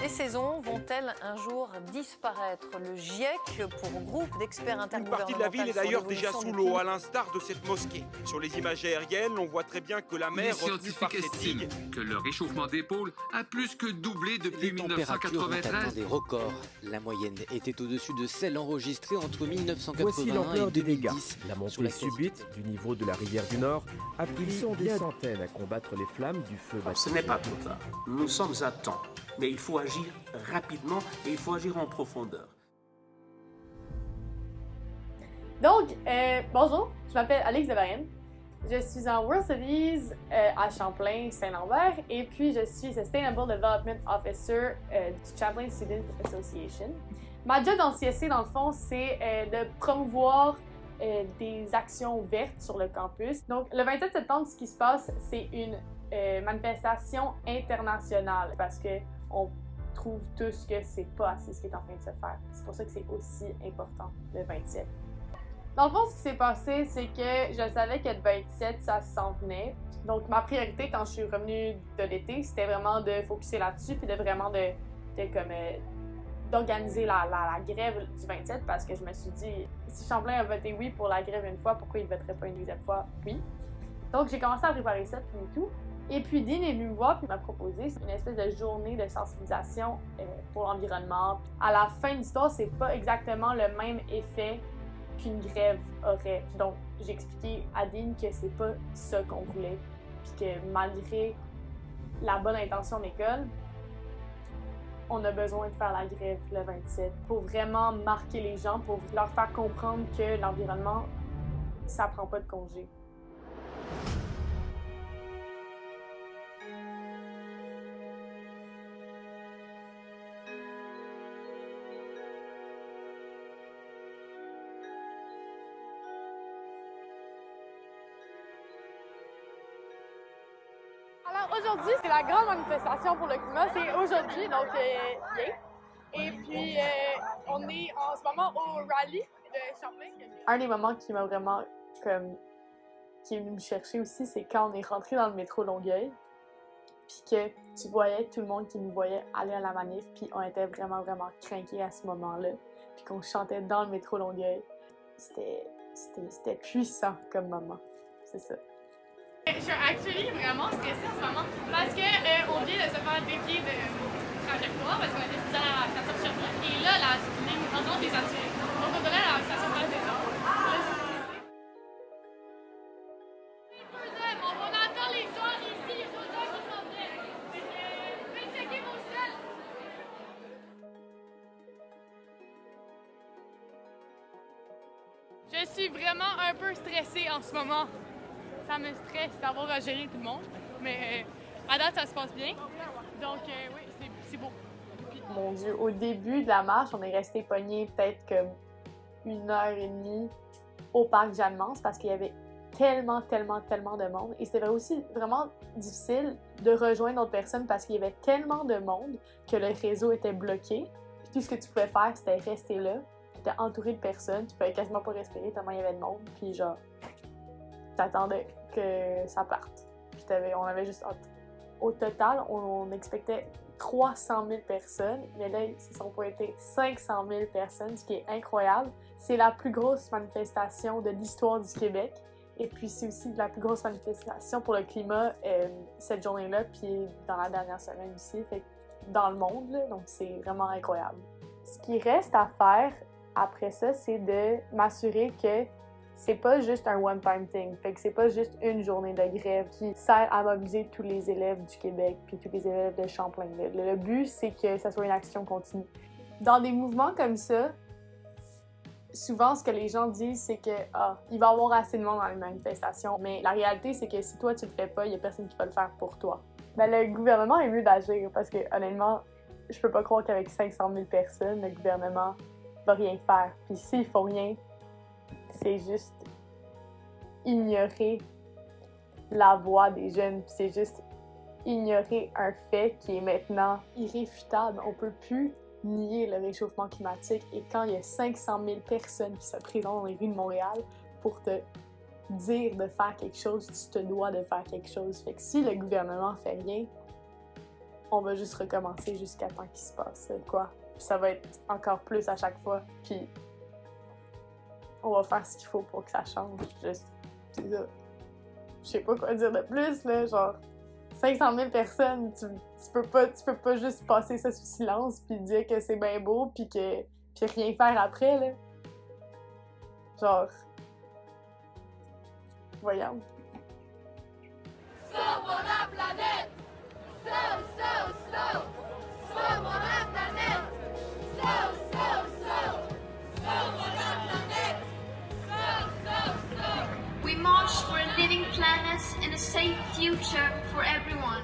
Les saisons vont-elles un jour disparaître? Le GIEC, pour groupe d'experts Une intergouvernemental... partie de la ville est d'ailleurs sur déjà l'évolution sous du l'eau, climat. à l'instar de cette mosquée. Sur les images aériennes, on voit très bien que la Les mer, retenue par scientifiques ces digues, estiment que le réchauffement des pôles a plus que doublé depuis Les températures ont atteint 1993. des records. La moyenne était au-dessus de celle enregistrée entre 1981 Voici et l'ampleur des dégâts. 2010. La Sous montée la subite du niveau de la rivière du Nord a pris des centaines à combattre les flammes du feu Ce n'est pas trop tard. Nous sommes à temps. Mais il faut agir rapidement et il faut agir en profondeur. Donc, bonjour, je m'appelle Alix Devarienne. Je suis en World Studies à Champlain, Saint-Lambert, et puis je suis Sustainable Development Officer du Champlain Student Association. Ma job dans le CSC, dans le fond, c'est de promouvoir des actions vertes sur le campus. Donc, le 27 septembre, ce qui se passe, c'est une manifestation internationale parce que on trouve tous que c'est pas assez ce qui est en train de se faire. C'est pour ça que c'est aussi important, le 27. Dans le fond, ce qui s'est passé, c'est que je savais que le 27, ça s'en venait. Donc, ma priorité quand je suis revenue de l'été, c'était vraiment de focuser là-dessus puis de vraiment d'organiser la grève du 27 parce que je me suis dit, si Champlain a voté oui pour la grève une fois, pourquoi il ne voterait pas une deuxième fois oui? Donc, j'ai commencé à préparer ça puis tout. Et puis, Dean est venu me voir et m'a proposé une espèce de journée de sensibilisation pour l'environnement. À la fin de l'histoire, c'est pas exactement le même effet qu'une grève aurait. Donc, j'ai expliqué à Dean que c'est pas ça qu'on voulait, puis que malgré la bonne intention de l'école, on a besoin de faire la grève le 27 pour vraiment marquer les gens, pour leur faire comprendre que l'environnement, ça prend pas de congé. Alors aujourd'hui, c'est la grande manifestation pour le climat. C'est aujourd'hui, donc yeah. Et puis, on est en ce moment au rallye de Champlain. Un des moments qui m'a vraiment qui est venu me chercher aussi, c'est quand on est rentré dans le métro Longueuil, puis que tu voyais tout le monde qui nous voyait aller à la manif, puis on était vraiment, vraiment craqués à ce moment-là, puis qu'on chantait dans le métro Longueuil. C'était puissant comme moment, c'est ça. Je suis actuellement vraiment stressée en ce moment parce qu'on vient de se faire dévier de trajectoire parce qu'on était à la station de Sherbrooke et là, la ligne entrante est saturée. Donc on devrait à la station Place des Arts. On entend les gens ici, les autres gens qui s'en viennent. Faites checker vos selles. Je suis vraiment un peu stressée en ce moment. Ça me stresse d'avoir à gérer tout le monde, mais à date, ça se passe bien. Donc, oui, c'est beau. Mon Dieu, au début de la marche, on est resté pognés peut-être comme 1h30 au parc Jeanne-Mance parce qu'il y avait tellement de monde. Et c'était aussi vraiment difficile de rejoindre d'autres personnes parce qu'il y avait tellement de monde que le réseau était bloqué. Puis tout ce que tu pouvais faire, c'était rester là. Tu étais entouré de personnes, tu pouvais quasiment pas respirer tellement il y avait de monde. Puis genre, t'attendais que ça parte. Puis on avait juste hâte. Au total, on expectait 300 000 personnes, mais là, ils se sont pointés 500 000 personnes, ce qui est incroyable. C'est la plus grosse manifestation de l'histoire du Québec. Et puis, c'est aussi la plus grosse manifestation pour le climat cette journée-là, puis dans la dernière semaine aussi, fait dans le monde, là, donc c'est vraiment incroyable. Ce qui reste à faire après ça, c'est de m'assurer que c'est pas juste un one-time thing. Fait que c'est pas juste une journée de grève qui sert à mobiliser tous les élèves du Québec puis tous les élèves de Champlain. Le but, c'est que ça soit une action continue. Dans des mouvements comme ça, souvent, ce que les gens disent, c'est que il va y avoir assez de monde dans les manifestations. Mais la réalité, c'est que si toi, tu le fais pas, il y a personne qui va le faire pour toi. Ben, le gouvernement est mieux d'agir parce que, honnêtement, je peux pas croire qu'avec 500 000 personnes, le gouvernement va rien faire. Puis s'ils font rien, c'est juste ignorer la voix des jeunes, puis c'est juste ignorer un fait qui est maintenant irréfutable. On peut plus nier le réchauffement climatique et quand il y a 500 000 personnes qui se présentent dans les rues de Montréal pour te dire de faire quelque chose, tu te dois de faire quelque chose. Fait que si le gouvernement fait rien, on va juste recommencer jusqu'à temps qu'il se passe quoi. Puis ça va être encore plus à chaque fois. Puis on va faire ce qu'il faut pour que ça change. Juste, c'est ça. Je sais pas quoi dire de plus, là, genre 500 000 personnes, tu peux pas juste passer ça sous silence puis dire que c'est bien beau puis rien faire après, là. Genre, voyons. Sauvons la planète! Sauvons la planète! Sauvons la planète! We march for a living planet and a safe future for everyone.